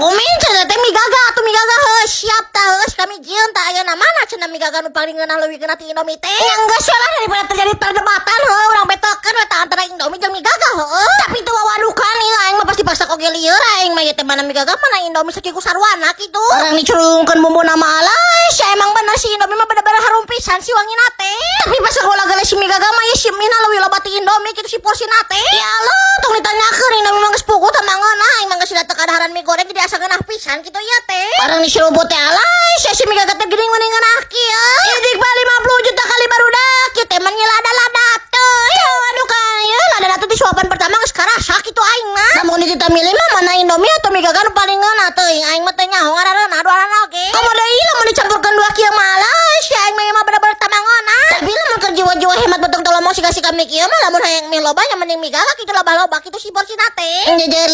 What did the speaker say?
kuminca teh migaga atuh migaga heus siap tah heus kami jieun tah ayeuna mana cenah migaga nu paling ngeunah leuwihkeun ti Indomie teh. Ya geus lah daripada terjadi perdebatan heuh urang betokeun eta antara Indomie jeung migaga heuh. Tapi teu wawadukan ieu aing mah pasti paksa oge lieur aing mah ieu teh mana migaga mana Indomie sakiku sarwana kitu. Orang dicurungkeun bumbu nama alay si emang bener si Indomie mah bener-bener harum pisan si wangina teh. Tapi pas heula geus si migaga mah ieu si mina leuwih loba ti Indomie kitu si porsina teh. Ya Allah tong ditanyakeun Indomie mah geus puguh teh mangeunah aing mah geus da teu kadaharan mie goreng jadi asa ngeunah pisan kitu ya teh. Barang diserobot teh alay si migaga teh geuning mending ngeunah kieu. Idik mah 50 juta kali barudak kieu teh mah nyelada-lada teh. Aduh kaya lada teh disuapan pertama geus karasa kitu aing mah. Lamun kita milih mah mana Indomie atau migaga nu paling ngeunah teuing aing mah teh nyaho ngaranna aduana oge. Komo deui lamun dicampurkeun dua kieu mah alay si aing mah bener-bener tamangeunah. Tapi lamun keur jiwa-jiwa hemat betong tolong mau siga-siga mie kieu mah lamun hayang mie loba nya mending migaga kitu loba-loba kitu si porsina teh. Jejer